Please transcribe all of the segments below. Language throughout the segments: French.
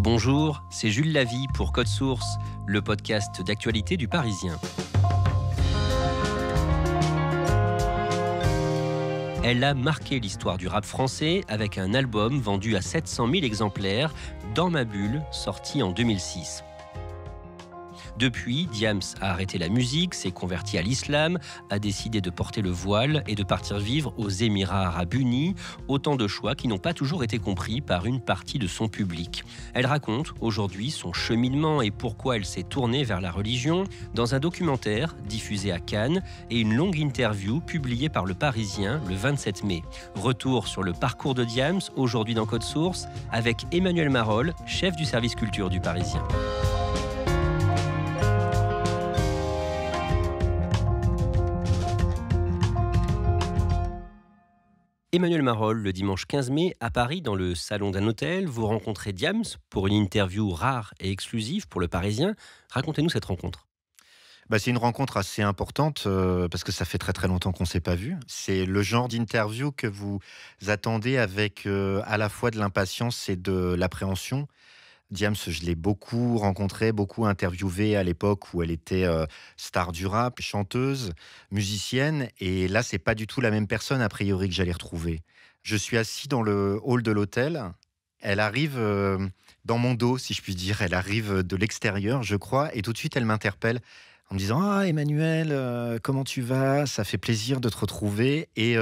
Bonjour, c'est Jules Lavie pour Code Source, le podcast d'actualité du Parisien. Elle a marqué l'histoire du rap français avec un album vendu à 700 000 exemplaires, Dans ma bulle, sorti en 2006. Depuis, Diams a arrêté la musique, s'est converti à l'islam, a décidé de porter le voile et de partir vivre aux Émirats arabes unis, autant de choix qui n'ont pas toujours été compris par une partie de son public. Elle raconte aujourd'hui son cheminement et pourquoi elle s'est tournée vers la religion dans un documentaire diffusé à Cannes et une longue interview publiée par Le Parisien le 27 mai. Retour sur le parcours de Diams, aujourd'hui dans Code Source, avec Emmanuel Marolle, chef du service culture du Parisien. Emmanuel Marolle, le dimanche 15 mai, à Paris, dans le salon d'un hôtel, vous rencontrez Diams pour une interview rare et exclusive pour Le Parisien. Racontez-nous cette rencontre. C'est une rencontre assez importante parce que ça fait très très longtemps qu'on ne s'est pas vu. C'est le genre d'interview que vous attendez avec à la fois de l'impatience et de l'appréhension. Diams, je l'ai beaucoup rencontrée, beaucoup interviewée à l'époque où elle était star du rap, chanteuse, musicienne. Et là, c'est pas du tout la même personne, a priori, que j'allais retrouver. Je suis assis dans le hall de l'hôtel. Elle arrive dans mon dos, si je puis dire. Elle arrive de l'extérieur, je crois. Et tout de suite, elle m'interpelle en me disant « Ah, Emmanuel, comment tu vas ? Ça fait plaisir de te retrouver. » Et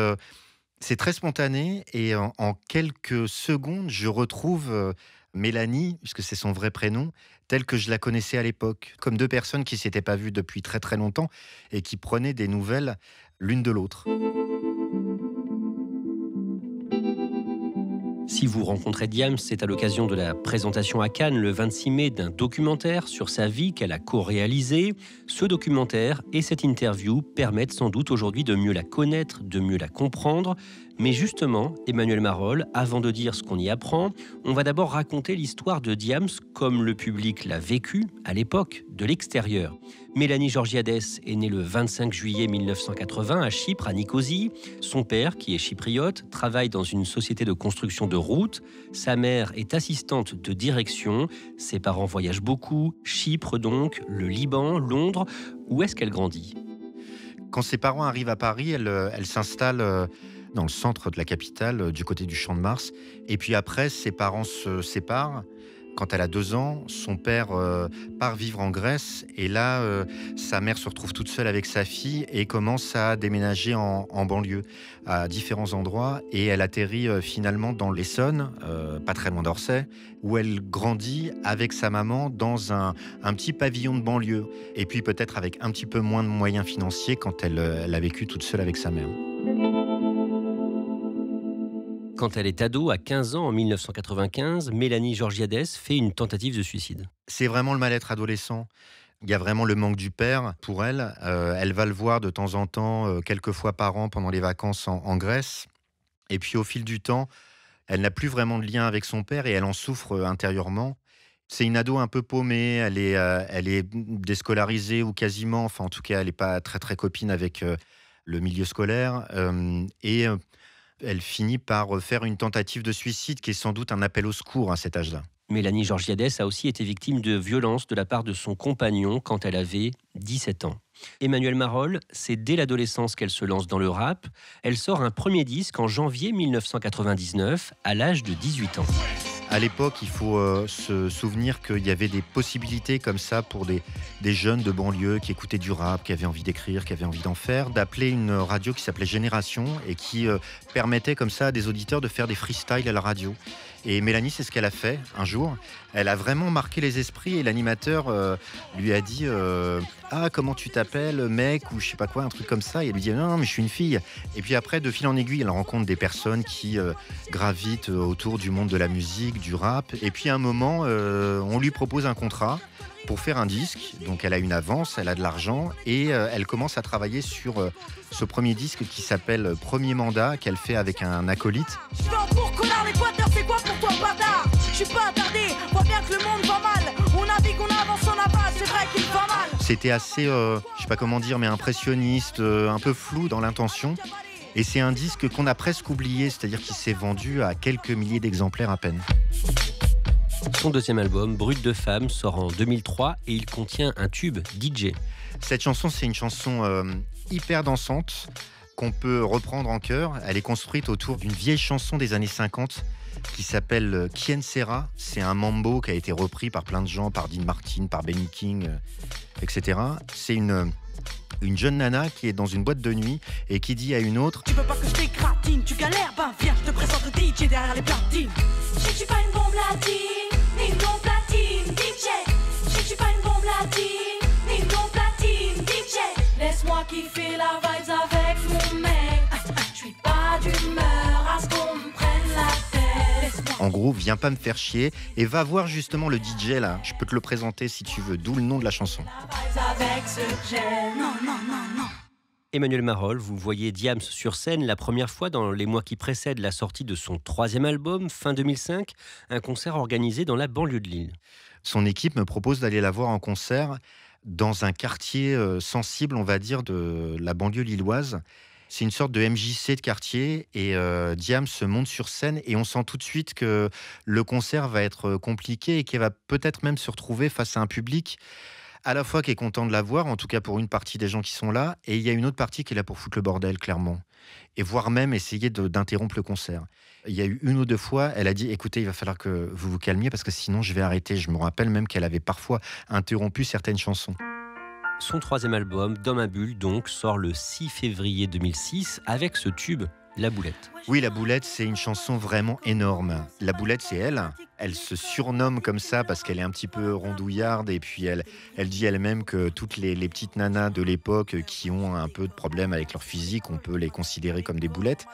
c'est très spontané. Et en quelques secondes, je retrouve Mélanie, puisque c'est son vrai prénom, telle que je la connaissais à l'époque, comme deux personnes qui ne s'étaient pas vues depuis très très longtemps et qui prenaient des nouvelles l'une de l'autre. Si vous rencontrez Diams, c'est à l'occasion de la présentation à Cannes le 26 mai d'un documentaire sur sa vie qu'elle a co-réalisé. Ce documentaire et cette interview permettent sans doute aujourd'hui de mieux la connaître, de mieux la comprendre. Mais justement, Emmanuel Marolle, avant de dire ce qu'on y apprend, on va d'abord raconter l'histoire de Diams comme le public l'a vécu à l'époque, de l'extérieur. Mélanie Georgiades est née le 25 juillet 1980 à Chypre, à Nicosie. Son père, qui est chypriote, travaille dans une société de construction de routes. Sa mère est assistante de direction. Ses parents voyagent beaucoup. Chypre donc, le Liban, Londres. Où est-ce qu'elle grandit ? Quand ses parents arrivent à Paris, elle s'installe dans le centre de la capitale, du côté du Champ de Mars. Et puis après, ses parents se séparent. Quand elle a 2 ans, son père part vivre en Grèce. Et là, sa mère se retrouve toute seule avec sa fille et commence à déménager en banlieue, à différents endroits. Et elle atterrit finalement dans l'Essonne, pas très loin d'Orsay, où elle grandit avec sa maman dans un petit pavillon de banlieue. Et puis peut-être avec un petit peu moins de moyens financiers quand elle a vécu toute seule avec sa mère. Quand elle est ado, à 15 ans, en 1995, Mélanie Georgiades fait une tentative de suicide. C'est vraiment le mal-être adolescent. Il y a vraiment le manque du père pour elle. Elle va le voir de temps en temps, quelques fois par an pendant les vacances en Grèce. Et puis au fil du temps, elle n'a plus vraiment de lien avec son père et elle en souffre intérieurement. C'est une ado un peu paumée, elle est déscolarisée ou quasiment. Enfin, en tout cas, elle n'est pas très très copine avec le milieu scolaire. Elle finit par faire une tentative de suicide qui est sans doute un appel au secours à cet âge-là. Mélanie Georgiades a aussi été victime de violences de la part de son compagnon quand elle avait 17 ans. Emmanuel Marolle, c'est dès l'adolescence qu'elle se lance dans le rap. Elle sort un premier disque en janvier 1999, à l'âge de 18 ans. À l'époque, il faut se souvenir qu'il y avait des possibilités comme ça pour des jeunes de banlieue qui écoutaient du rap, qui avaient envie d'écrire, qui avaient envie d'en faire, d'appeler une radio qui s'appelait Génération et qui permettait comme ça à des auditeurs de faire des freestyles à la radio. Et Mélanie, c'est ce qu'elle a fait un jour. Elle a vraiment marqué les esprits et l'animateur lui a dit Ah, comment tu t'appelles, mec, ou je sais pas quoi, un truc comme ça. Et elle lui dit non, mais je suis une fille. Et puis après, de fil en aiguille, elle rencontre des personnes qui gravitent autour du monde de la musique, du rap. Et puis à un moment, on lui propose un contrat pour faire un disque. Donc elle a une avance, elle a de l'argent et elle commence à travailler sur ce premier disque qui s'appelle Premier Mandat, qu'elle fait avec un acolyte. Je suis en cours, connard, l'équateur, c'est quoi pour toi, bâtard ? Je suis pas attardé, vois bien que le monde va mal. On navigue, on avance, on avance, c'est vrai qu'il va mal. C'était assez, je sais pas comment dire, mais impressionniste, un peu flou dans l'intention. Et c'est un disque qu'on a presque oublié, c'est-à-dire qu'il s'est vendu à quelques milliers d'exemplaires à peine. Son deuxième album, Brut de femme, sort en 2003 et il contient un tube DJ. Cette chanson, c'est une chanson hyper dansante qu'on peut reprendre en chœur. Elle est construite autour d'une vieille chanson des années 50 qui s'appelle Quien Sera. C'est un mambo qui a été repris par plein de gens, par Dean Martin, par Benny King, etc. C'est une jeune nana qui est dans une boîte de nuit et qui dit à une autre: Tu veux pas que je t'écratine, tu galères, ben viens, je te présente le DJ derrière les platines. Je suis pas une bombe latine, ni une bombe platine, DJ. Je suis pas une bombe latine, ni une bombe platine, DJ. Laisse-moi kiffer la vibes avec mon mec. Je suis pas d'humeur à ce qu'on me prenne la tête. En gros, viens pas me faire chier et va voir justement le DJ là. Je peux te le présenter si tu veux, d'où le nom de la chanson. Avec ce que j'aime. Non, non, non, non. Emmanuel Marolles, vous voyez Diams sur scène la première fois dans les mois qui précèdent la sortie de son troisième album, fin 2005, un concert organisé dans la banlieue de Lille. Son équipe me propose d'aller la voir en concert dans un quartier sensible, on va dire, de la banlieue lilloise. C'est une sorte de MJC de quartier et Diams se monte sur scène et on sent tout de suite que le concert va être compliqué et qu'elle va peut-être même se retrouver face à un public à la fois qui est content de la voir, en tout cas pour une partie des gens qui sont là, et il y a une autre partie qui est là pour foutre le bordel, clairement. Et voire même essayer d'interrompre le concert. Il y a eu une ou deux fois, elle a dit: écoutez, il va falloir que vous vous calmiez parce que sinon je vais arrêter. Je me rappelle même qu'elle avait parfois interrompu certaines chansons. Son troisième album, Dans ma bulle, donc, sort le 6 février 2006 avec ce tube, La Boulette. Oui, La Boulette, c'est une chanson vraiment énorme. La Boulette, c'est elle. Elle se surnomme comme ça parce qu'elle est un petit peu rondouillarde et puis elle dit elle-même que toutes les petites nanas de l'époque qui ont un peu de problème avec leur physique, on peut les considérer comme des boulettes.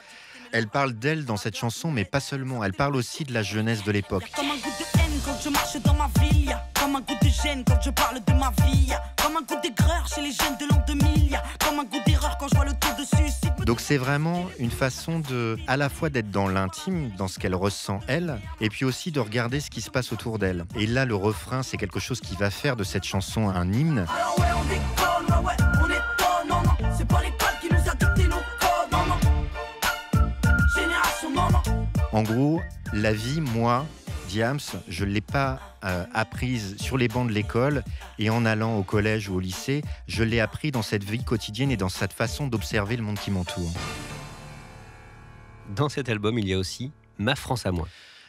Elle parle d'elle dans cette chanson, mais pas seulement. Elle parle aussi de la jeunesse de l'époque. Comme un goût de haine quand je marche dans ma ville, comme un goût de gêne quand je parle de ma vie, comme un goût d'aigreur chez les jeunes de l'an 2000, comme un goût d'erreur quand je vois le tour de suicide. Donc c'est vraiment une façon à la fois d'être dans l'intime, dans ce qu'elle ressent elle, et puis aussi de regarder ce qui se passe autour d'elle. Et là, le refrain, c'est quelque chose qui va faire de cette chanson un hymne. Alors ouais, on déconne, ouais, on étonne, non, non, c'est pas l'école qui nous a dicté nos codes, non, non. Génération, non, non. En gros, la vie, moi, Diams, je ne l'ai pas apprise sur les bancs de l'école et en allant au collège ou au lycée, je l'ai appris dans cette vie quotidienne et dans cette façon d'observer le monde qui m'entoure. Dans cet album, il y a aussi Ma France à moi.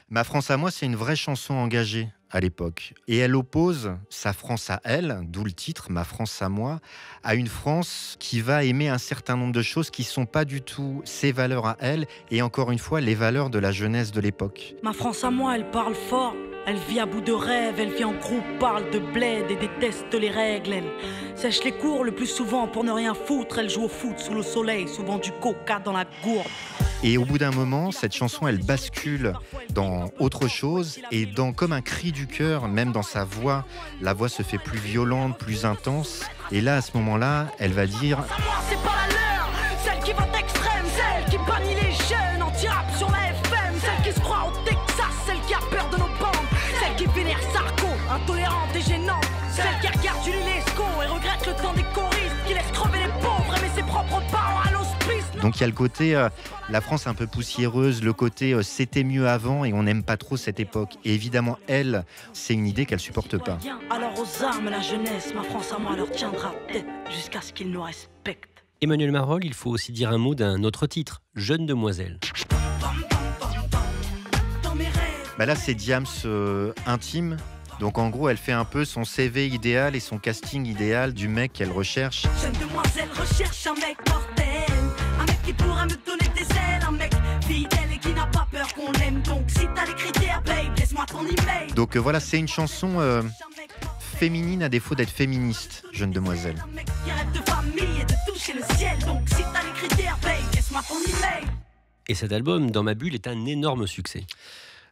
Ma France à moi, c'est une vraie chanson engagée à l'époque. Et elle oppose sa France à elle, d'où le titre, Ma France à moi, à une France qui va aimer un certain nombre de choses qui ne sont pas du tout ses valeurs à elle, et encore une fois, les valeurs de la jeunesse de l'époque. Ma France à moi, elle parle fort. Elle vit à bout de rêve, elle vit en groupe, parle de bled et déteste les règles. Elle sèche les cours le plus souvent pour ne rien foutre. Elle joue au foot sous le soleil, souvent du coca dans la gourde. Et au bout d'un moment, cette chanson, elle bascule dans autre chose et comme un cri du cœur, même dans sa voix, la voix se fait plus violente, plus intense. Et là, à ce moment-là, elle va dire: c'est pas la leur, celle qui va d'extrême, celle qui bannit les jeunes anti-rap sur la FM, celle qui se croit au Texas, celle qui a peur de nos bandes, celle qui vénère Sarko, intolérante et gênante, celle qui regarde l'UNESCO et regrette le temps des choristes, qui laisse crever les pauvres et met ses propres parents à l'hospice. Donc il y a le côté la France un peu poussiéreuse, le côté c'était mieux avant et on n'aime pas trop cette époque. Et évidemment, elle, c'est une idée qu'elle supporte pas. Alors aux armes, la jeunesse, ma France à moi leur tiendra tête jusqu'à ce qu'ils nous respectent. Emmanuel Marolles, il faut aussi dire un mot d'un autre titre, Jeune demoiselle. Bah là, c'est Diams intime. Donc en gros, elle fait un peu son CV idéal et son casting idéal du mec qu'elle recherche. Jeune demoiselle recherche un mec mortel, un mec qui pourra me donner des ailes, un mec fidèle et qui n'a pas peur qu'on l'aime. Donc si t'as les critères, babe, laisse-moi ton email. Donc voilà, c'est une chanson féminine à défaut d'être féministe, Jeune demoiselle. Un mec qui rêve de famille et de toucher le ciel. Donc si t'as les critères, babe, laisse-moi ton email. Et cet album, Dans ma bulle, est un énorme succès.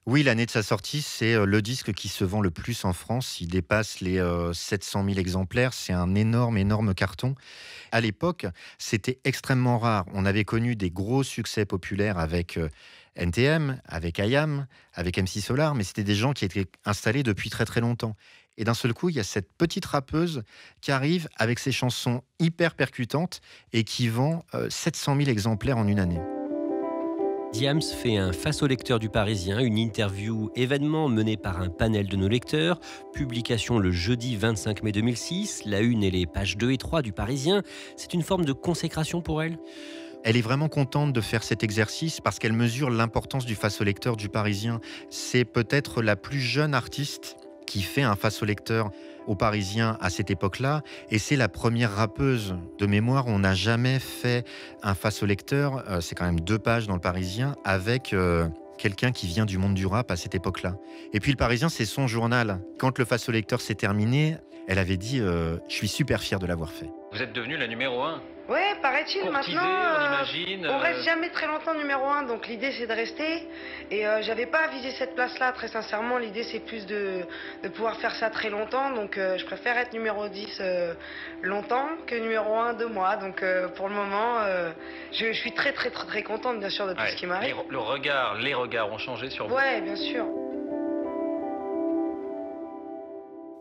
Oui, l'année de sa sortie, c'est le disque qui se vend le plus en France. Il dépasse les 700 000 exemplaires. C'est un énorme carton. À l'époque, c'était extrêmement rare. On avait connu des gros succès populaires avec NTM, avec IAM, avec MC Solar, mais c'était des gens qui étaient installés depuis très longtemps. Et d'un seul coup, il y a cette petite rappeuse qui arrive avec ses chansons hyper percutantes et qui vend 700 000 exemplaires en une année. Diams fait un face au lecteur du Parisien, une interview événement menée par un panel de nos lecteurs, publication le jeudi 25 mai 2006, la une et les pages 2 et 3 du Parisien. C'est une forme de consécration pour elle ? Elle est vraiment contente de faire cet exercice parce qu'elle mesure l'importance du face au lecteur du Parisien. C'est peut-être la plus jeune artiste qui fait un face au lecteur au Parisien à cette époque-là. Et c'est la première rappeuse de mémoire. On n'a jamais fait un face au lecteur, c'est quand même 2 pages dans le Parisien, avec quelqu'un qui vient du monde du rap à cette époque-là. Et puis le Parisien, c'est son journal. Quand le face au lecteur s'est terminé, elle avait dit « Je suis super fière de l'avoir fait ». Vous êtes devenu la numéro 1. Ouais, paraît-il, Courtisée, maintenant, on imagine. on reste jamais très longtemps numéro 1, donc l'idée c'est de rester. Et j'avais pas visé cette place-là, très sincèrement. L'idée c'est plus de pouvoir faire ça très longtemps, donc je préfère être numéro 10 longtemps que numéro 1 2 mois. Donc pour le moment, je suis très contente bien sûr de tout ce qui m'arrive. Les regards ont changé sur vous. Ouais, bien sûr.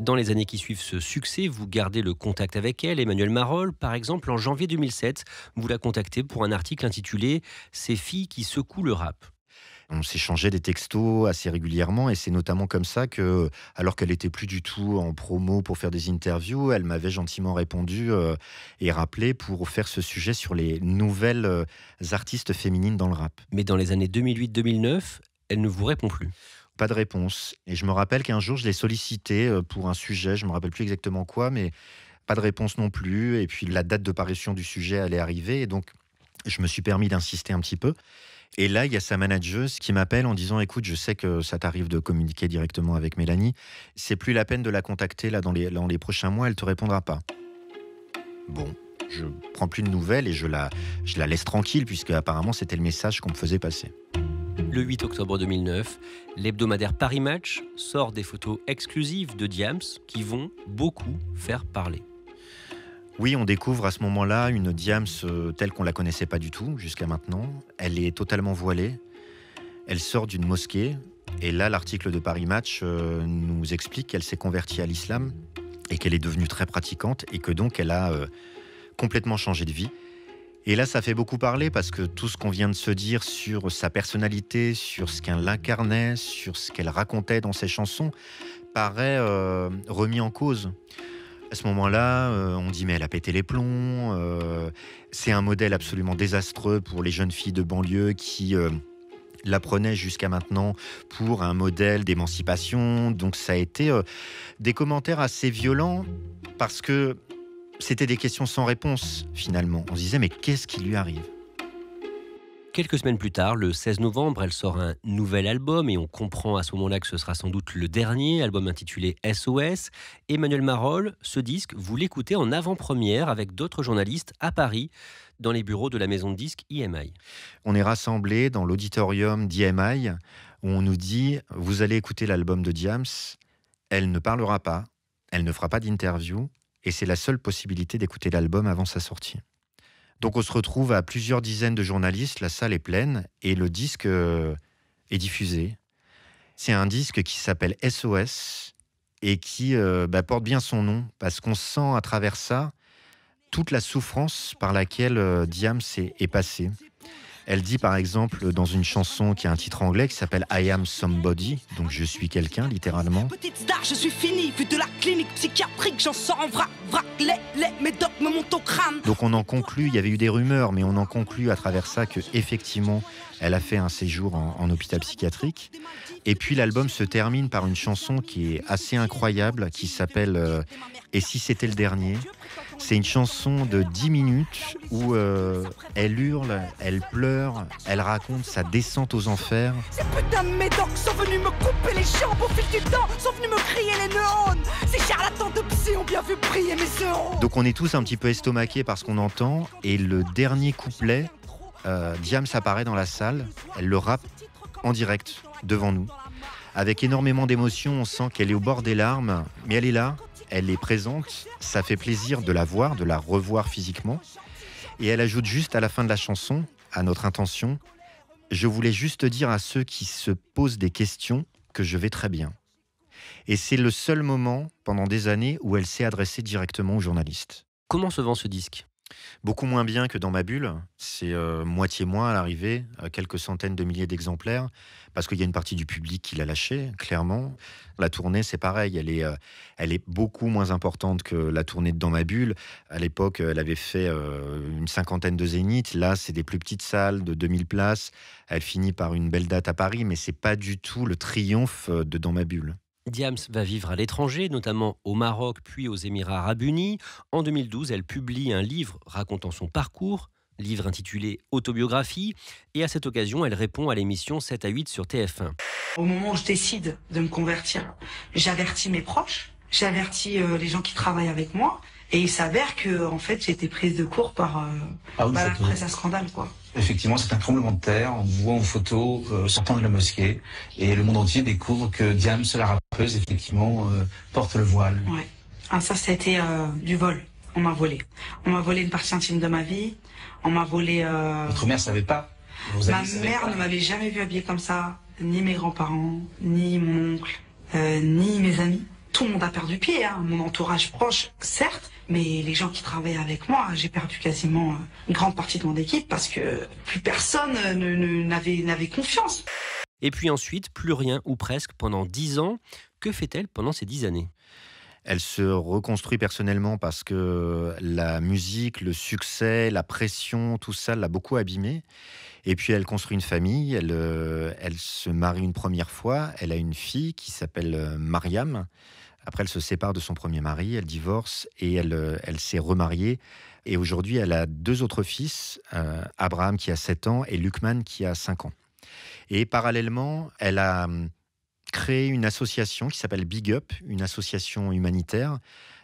Dans les années qui suivent ce succès, vous gardez le contact avec elle, Emmanuelle Marolle. Par exemple, en janvier 2007, vous la contactez pour un article intitulé « Ces filles qui secouent le rap ». On s'échangeait des textos assez régulièrement et c'est notamment comme ça que, alors qu'elle n'était plus du tout en promo pour faire des interviews, elle m'avait gentiment répondu et rappelé pour faire ce sujet sur les nouvelles artistes féminines dans le rap. Mais dans les années 2008-2009, elle ne vous répond plus. Pas de réponse. Et je me rappelle qu'un jour, je l'ai sollicité pour un sujet, je ne me rappelle plus exactement quoi, mais pas de réponse non plus. Et puis la date de parution du sujet allait arriver. Et donc, je me suis permis d'insister un petit peu. Et là, il y a sa manageuse qui m'appelle en disant « Écoute, je sais que ça t'arrive de communiquer directement avec Mélanie. C'est plus la peine de la contacter là, dans les prochains mois, elle ne te répondra pas. » Bon, je prends plus de nouvelles et je la laisse tranquille puisque apparemment c'était le message qu'on me faisait passer. Le 8 octobre 2009, l'hebdomadaire Paris Match sort des photos exclusives de Diams qui vont beaucoup faire parler. Oui, on découvre à ce moment-là une Diams telle qu'on ne la connaissait pas du tout jusqu'à maintenant. Elle est totalement voilée. Elle sort d'une mosquée. Et là, l'article de Paris Match nous explique qu'elle s'est convertie à l'islam et qu'elle est devenue très pratiquante et que donc elle a complètement changé de vie. Et là, ça fait beaucoup parler parce que tout ce qu'on vient de se dire sur sa personnalité, sur ce qu'elle incarnait, sur ce qu'elle racontait dans ses chansons, paraît remis en cause. À ce moment-là, on dit mais elle a pété les plombs. C'est un modèle absolument désastreux pour les jeunes filles de banlieue qui la prenaient jusqu'à maintenant pour un modèle d'émancipation. Donc ça a été des commentaires assez violents parce que c'était des questions sans réponse, finalement. On se disait, mais qu'est-ce qui lui arrive ? Quelques semaines plus tard, le 16 novembre, elle sort un nouvel album et on comprend à ce moment-là que ce sera sans doute le dernier, album intitulé SOS. Emmanuelle Marolle, ce disque, vous l'écoutez en avant-première avec d'autres journalistes à Paris, dans les bureaux de la maison de disques EMI. On est rassemblés dans l'auditorium d'EMI où on nous dit, vous allez écouter l'album de Diams, elle ne parlera pas, elle ne fera pas d'interview, et c'est la seule possibilité d'écouter l'album avant sa sortie. Donc on se retrouve à plusieurs dizaines de journalistes, la salle est pleine et le disque est diffusé. C'est un disque qui s'appelle SOS et qui porte bien son nom parce qu'on sent à travers ça toute la souffrance par laquelle Diams est passée. Elle dit par exemple dans une chanson qui a un titre anglais qui s'appelle I Am Somebody, donc je suis quelqu'un littéralement. Petite star, je suis fini, vu de la clinique psychiatrique, j'en sors en vrac, les médocs me montent au crâne. Donc on en conclut, il y avait eu des rumeurs, mais on en conclut à travers ça que effectivement elle a fait un séjour en hôpital psychiatrique. Et puis l'album se termine par une chanson qui est assez incroyable, qui s'appelle Et si c'était le dernier. C'est une chanson de 10 minutes où elle hurle, elle pleure, elle raconte sa descente aux enfers. Ces putains de médocs sont venus me couper les jambes au fil du temps, sont venus me crier les neurones. Ces charlatans de psy ont bien vu briller mes neurones. Donc on est tous un petit peu estomaqués par ce qu'on entend. Et le dernier couplet, Diams apparaît dans la salle, elle le rappe en direct devant nous. Avec énormément d'émotion, on sent qu'elle est au bord des larmes, mais elle est là. Elle est présente, ça fait plaisir de la voir, de la revoir physiquement. Et elle ajoute juste à la fin de la chanson, à notre intention, « Je voulais juste dire à ceux qui se posent des questions que je vais très bien. » Et c'est le seul moment, pendant des années, où elle s'est adressée directement aux journalistes. Comment se vend ce disque ? Beaucoup moins bien que dans ma bulle. C'est moitié moins à l'arrivée, quelques centaines de milliers d'exemplaires, parce qu'il y a une partie du public qui l'a lâché, clairement. La tournée, c'est pareil, elle est beaucoup moins importante que la tournée de Dans ma bulle. À l'époque, elle avait fait une cinquantaine de zéniths. Là, c'est des plus petites salles de 2000 places. Elle finit par une belle date à Paris, mais c'est pas du tout le triomphe de Dans ma bulle. Diams va vivre à l'étranger, notamment au Maroc puis aux Émirats arabes unis. En 2012, elle publie un livre racontant son parcours, livre intitulé Autobiographie, et à cette occasion, elle répond à l'émission 7 à 8 sur TF1. Au moment où je décide de me convertir, j'avertis mes proches, j'avertis les gens qui travaillent avec moi, et il s'avère que en fait j'ai été prise de court par la presse à scandale, quoi. Effectivement, c'est un tremblement de terre. On vous voit en photo sortant de la mosquée et le monde entier découvre que Diams, la rappeuse, effectivement, porte le voile. Ouais. Ah, ça, c'était du vol. On m'a volé. On m'a volé une partie intime de ma vie. On m'a volé. Votre mère savait pas. Ma mère ne m'avait jamais vu habillée comme ça, ni mes grands-parents, ni mon oncle, ni mes amis. Tout le monde a perdu pied, hein. Mon entourage proche, certes, mais les gens qui travaillaient avec moi, j'ai perdu quasiment une grande partie de mon équipe parce que plus personne n'avait confiance. Et puis ensuite, plus rien ou presque pendant 10 ans. Que fait-elle pendant ces 10 années ? Elle se reconstruit personnellement parce que la musique, le succès, la pression, tout ça l'a beaucoup abîmée. Et puis elle construit une famille, elle se marie une première fois, elle a une fille qui s'appelle Mariam. Après, elle se sépare de son premier mari, elle divorce et elle s'est remariée. Et aujourd'hui, elle a 2 autres fils, Abraham qui a 7 ans et Lukman qui a 5 ans. Et parallèlement, elle a créé une association qui s'appelle Big Up, une association humanitaire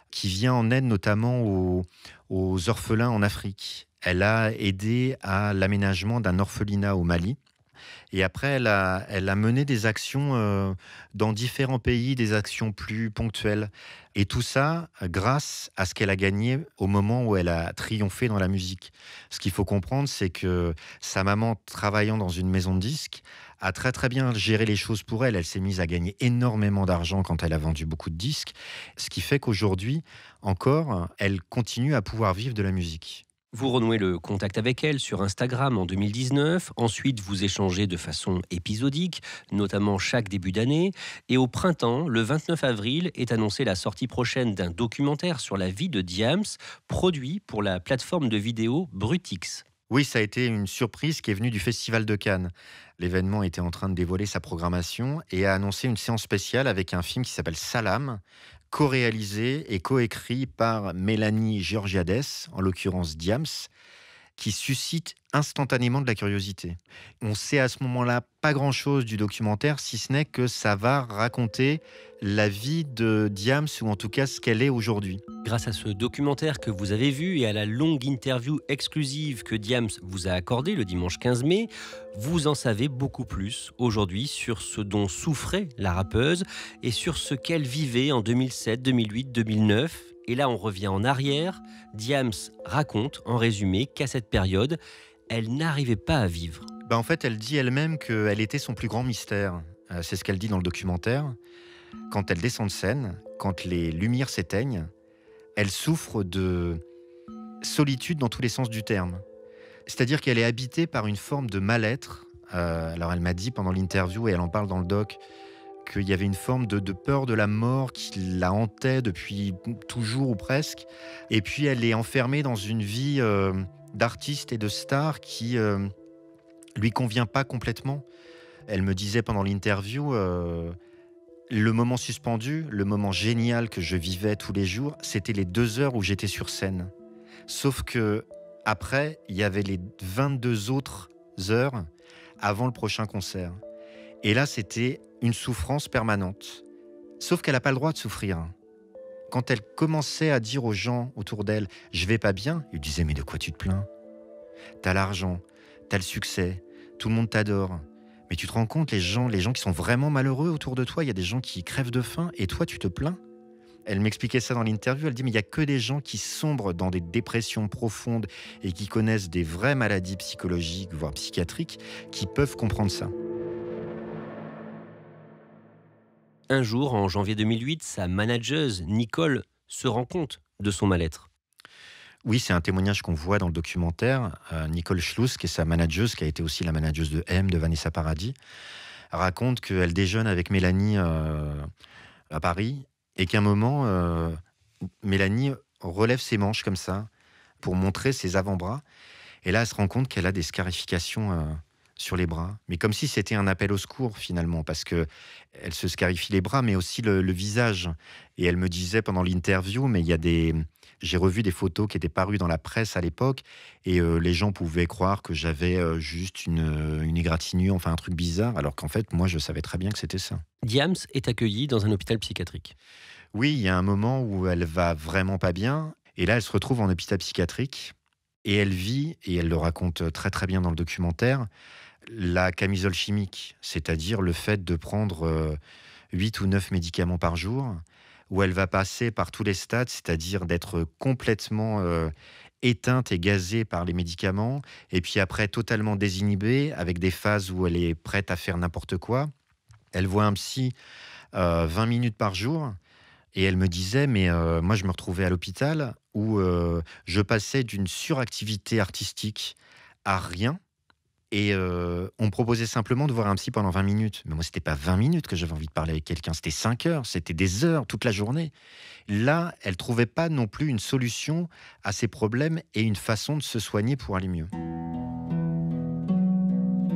qui vient en aide notamment aux orphelins en Afrique. Elle a aidé à l'aménagement d'un orphelinat au Mali. Et après, elle a mené des actions dans différents pays, des actions plus ponctuelles. Et tout ça grâce à ce qu'elle a gagné au moment où elle a triomphé dans la musique. Ce qu'il faut comprendre, c'est que sa maman, travaillant dans une maison de disques, a très très bien géré les choses pour elle. Elle s'est mise à gagner énormément d'argent quand elle a vendu beaucoup de disques. Ce qui fait qu'aujourd'hui, encore, elle continue à pouvoir vivre de la musique. Vous renouez le contact avec elle sur Instagram en 2019. Ensuite, vous échangez de façon épisodique, notamment chaque début d'année. Et au printemps, le 29 avril, est annoncée la sortie prochaine d'un documentaire sur la vie de Diams, produit pour la plateforme de vidéo Brutix. Oui, ça a été une surprise qui est venue du Festival de Cannes. L'événement était en train de dévoiler sa programmation et a annoncé une séance spéciale avec un film qui s'appelle Salam, co-réalisé et co-écrit par Mélanie Georgiades, en l'occurrence Diams, qui suscite instantanément de la curiosité. On sait à ce moment-là pas grand-chose du documentaire, si ce n'est que ça va raconter la vie de Diams, ou en tout cas ce qu'elle est aujourd'hui. Grâce à ce documentaire que vous avez vu et à la longue interview exclusive que Diams vous a accordée le dimanche 15 mai, vous en savez beaucoup plus aujourd'hui sur ce dont souffrait la rappeuse et sur ce qu'elle vivait en 2007, 2008, 2009. Et là, on revient en arrière. Diams raconte, en résumé, qu'à cette période, elle n'arrivait pas à vivre. En fait, elle dit elle-même qu'elle était son plus grand mystère. C'est ce qu'elle dit dans le documentaire. Quand elle descend de scène, quand les lumières s'éteignent, elle souffre de solitude dans tous les sens du terme. C'est-à-dire qu'elle est habitée par une forme de mal-être. Alors elle m'a dit pendant l'interview, et elle en parle dans le doc, qu'il y avait une forme de peur de la mort qui la hantait depuis toujours ou presque. Et puis elle est enfermée dans une vie d'artiste et de star qui lui convient pas complètement. Elle me disait pendant l'interview, le moment suspendu, le moment génial que je vivais tous les jours, c'était les 2 heures où j'étais sur scène. Sauf que après, il y avait les 22 autres heures avant le prochain concert. Et là, c'était une souffrance permanente. Sauf qu'elle n'a pas le droit de souffrir. Quand elle commençait à dire aux gens autour d'elle « je vais pas bien », ils disaient « mais de quoi tu te plains ? T'as l'argent, t'as le succès, tout le monde t'adore. Mais tu te rends compte, les gens qui sont vraiment malheureux autour de toi, il y a des gens qui crèvent de faim et toi, tu te plains ?» Elle m'expliquait ça dans l'interview. Elle dit « mais il n'y a que des gens qui sombrent dans des dépressions profondes et qui connaissent des vraies maladies psychologiques, voire psychiatriques, qui peuvent comprendre ça. » Un jour, en janvier 2008, sa manageuse, Nicole, se rend compte de son mal-être. Oui, c'est un témoignage qu'on voit dans le documentaire. Nicole Schluss, qui est sa manageuse, qui a été aussi la manageuse de M, de Vanessa Paradis, raconte qu'elle déjeune avec Mélanie à Paris et qu'à un moment, Mélanie relève ses manches comme ça pour montrer ses avant-bras. Et là, elle se rend compte qu'elle a des scarifications sur les bras. Mais comme si c'était un appel au secours, finalement, parce qu'elle se scarifie les bras, mais aussi le visage. Et elle me disait pendant l'interview, mais j'ai revu des photos qui étaient parues dans la presse à l'époque, et les gens pouvaient croire que j'avais juste une égratignure, enfin un truc bizarre, alors qu'en fait, moi, je savais très bien que c'était ça. Diams est accueillie dans un hôpital psychiatrique. Oui, il y a un moment où elle va vraiment pas bien, et là, elle se retrouve en hôpital psychiatrique, et elle vit, et elle le raconte très très bien dans le documentaire, la camisole chimique, c'est-à-dire le fait de prendre 8 ou 9 médicaments par jour, où elle va passer par tous les stades, c'est-à-dire d'être complètement éteinte et gazée par les médicaments, et puis après totalement désinhibée, avec des phases où elle est prête à faire n'importe quoi. Elle voit un psy 20 minutes par jour, et elle me disait, mais moi je me retrouvais à l'hôpital, où je passais d'une suractivité artistique à rien, et on me proposait simplement de voir un psy pendant 20 minutes. Mais moi, c'était pas 20 minutes que j'avais envie de parler avec quelqu'un, c'était 5 heures, c'était des heures, toute la journée. Là, elle trouvait pas non plus une solution à ses problèmes et une façon de se soigner pour aller mieux.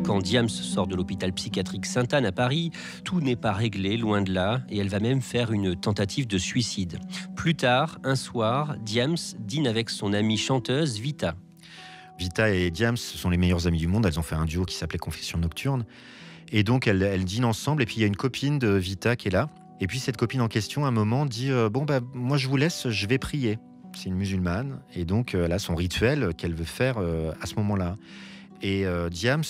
Quand Diams sort de l'hôpital psychiatrique Sainte-Anne à Paris, tout n'est pas réglé, loin de là, et elle va même faire une tentative de suicide. Plus tard, un soir, Diams dîne avec son amie chanteuse Vita. Vita et Diams sont les meilleures amies du monde. Elles ont fait un duo qui s'appelait Confession Nocturne. Et donc, elles dînent ensemble. Et puis, il y a une copine de Vita qui est là. Et puis, cette copine en question, à un moment, dit moi, je vous laisse, je vais prier. C'est une musulmane. Et donc, elle a son rituel qu'elle veut faire à ce moment-là. Et Diams,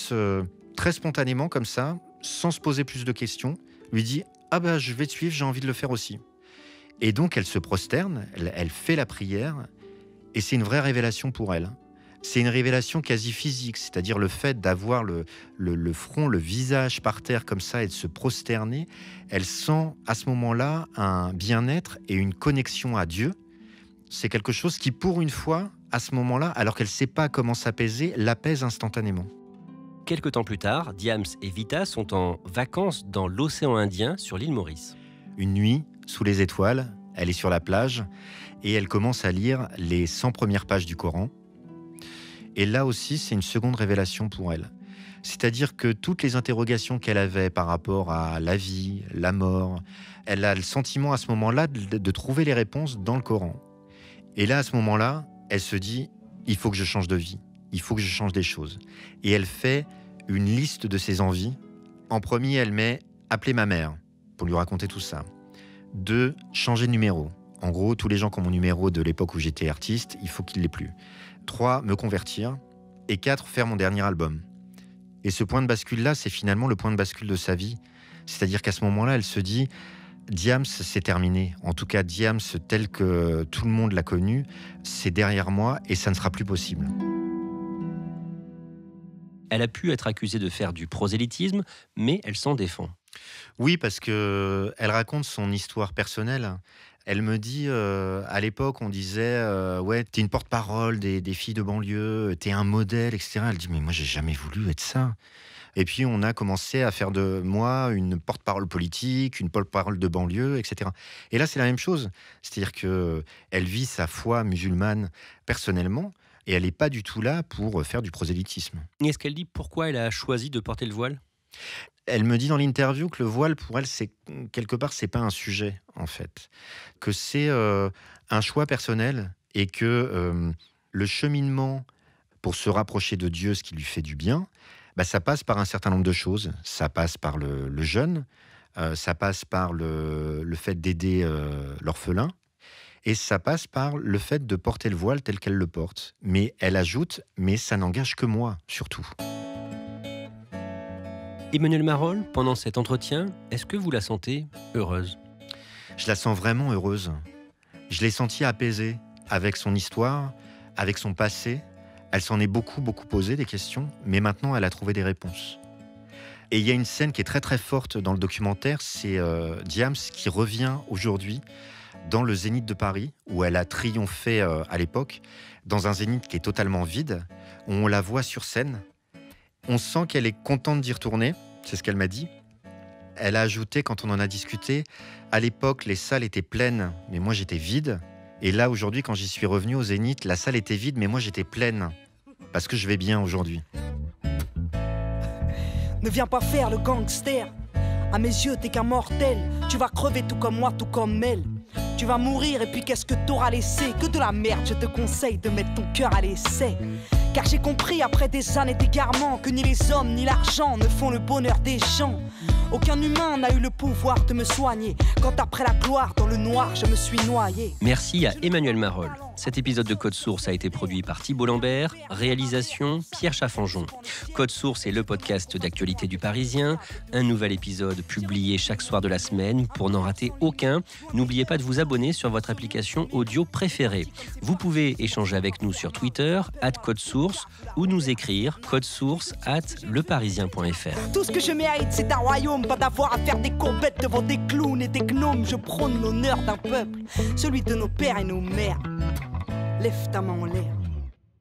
très spontanément, comme ça, sans se poser plus de questions, lui dit je vais te suivre, j'ai envie de le faire aussi. Et donc, elle se prosterne, elle fait la prière. Et c'est une vraie révélation pour elle. C'est une révélation quasi physique, c'est-à-dire le fait d'avoir le front, le visage par terre comme ça et de se prosterner. Elle sent à ce moment-là un bien-être et une connexion à Dieu. C'est quelque chose qui, pour une fois, à ce moment-là, alors qu'elle ne sait pas comment s'apaiser, l'apaise instantanément. Quelque temps plus tard, Diams et Vita sont en vacances dans l'océan Indien sur l'île Maurice. Une nuit, sous les étoiles, elle est sur la plage et elle commence à lire les 100 premières pages du Coran. Et là aussi, c'est une seconde révélation pour elle. C'est-à-dire que toutes les interrogations qu'elle avait par rapport à la vie, la mort, elle a le sentiment à ce moment-là de trouver les réponses dans le Coran. Et là, à ce moment-là, elle se dit « il faut que je change de vie, il faut que je change des choses ». Et elle fait une liste de ses envies. En premier, elle met « appeler ma mère » pour lui raconter tout ça. 2, changer de numéro. En gros, tous les gens qui ont mon numéro de l'époque où j'étais artiste, il faut qu'ils l'aient plus. 3, me convertir. Et 4, faire mon dernier album. Et ce point de bascule-là, c'est finalement le point de bascule de sa vie. C'est-à-dire qu'à ce moment-là, elle se dit « Diams, c'est terminé. En tout cas, Diams, tel que tout le monde l'a connu, c'est derrière moi et ça ne sera plus possible. » Elle a pu être accusée de faire du prosélytisme, mais elle s'en défend. Oui, parce qu'elle raconte son histoire personnelle. Elle me dit, à l'époque, on disait ouais, t'es une porte-parole des filles de banlieue, t'es un modèle, etc. Elle dit, mais moi, j'ai jamais voulu être ça. Et puis, on a commencé à faire de moi une porte-parole politique, une porte-parole de banlieue, etc. Et là, c'est la même chose. C'est-à-dire qu'elle vit sa foi musulmane personnellement, et elle n'est pas du tout là pour faire du prosélytisme. Est-ce qu'elle dit pourquoi elle a choisi de porter le voile ? Elle me dit dans l'interview que le voile, pour elle, c'est quelque part, c'est pas un sujet, en fait. Que c'est un choix personnel et que le cheminement pour se rapprocher de Dieu, ce qui lui fait du bien, bah, ça passe par un certain nombre de choses. Ça passe par le jeûne, ça passe par le fait d'aider l'orphelin, et ça passe par le fait de porter le voile tel qu'elle le porte. Mais elle ajoute, mais ça n'engage que moi, surtout. Emmanuel Marolles, pendant cet entretien, est-ce que vous la sentez heureuse ? Je la sens vraiment heureuse. Je l'ai sentie apaisée avec son histoire, avec son passé. Elle s'en est beaucoup posé des questions, mais maintenant elle a trouvé des réponses. Et il y a une scène qui est très très forte dans le documentaire, c'est Diams qui revient aujourd'hui dans le Zénith de Paris, où elle a triomphé à l'époque, dans un Zénith qui est totalement vide, où on la voit sur scène. On sent qu'elle est contente d'y retourner, c'est ce qu'elle m'a dit. Elle a ajouté, quand on en a discuté, à l'époque, les salles étaient pleines, mais moi j'étais vide. Et là, aujourd'hui, quand j'y suis revenu au Zénith, la salle était vide, mais moi j'étais pleine. Parce que je vais bien aujourd'hui. Ne viens pas faire le gangster. À mes yeux, t'es qu'un mortel. Tu vas crever tout comme moi, tout comme elle. Tu vas mourir et puis qu'est-ce que t'auras laissé? Que de la merde, je te conseille de mettre ton cœur à l'essai. Car j'ai compris après des années d'égarement que ni les hommes ni l'argent ne font le bonheur des gens. Aucun humain n'a eu le pouvoir de me soigner quand après la gloire dans le noir je me suis noyé. Merci à Emmanuel Marolles. Cet épisode de Code Source a été produit par Thibault Lambert, réalisation Pierre Chaffanjon. Code Source est le podcast d'actualité du Parisien. Un nouvel épisode publié chaque soir de la semaine. Pour n'en rater aucun, n'oubliez pas de vous abonner sur votre application audio préférée. Vous pouvez échanger avec nous sur Twitter, @codesource, ou nous écrire codesource@leparisien.fr. Tout ce que je mérite c'est un royaume, pas d'avoir à faire des courbettes devant des clowns et des gnomes. Je prône l'honneur d'un peuple, celui de nos pères et nos mères. Lève ta main en l'air.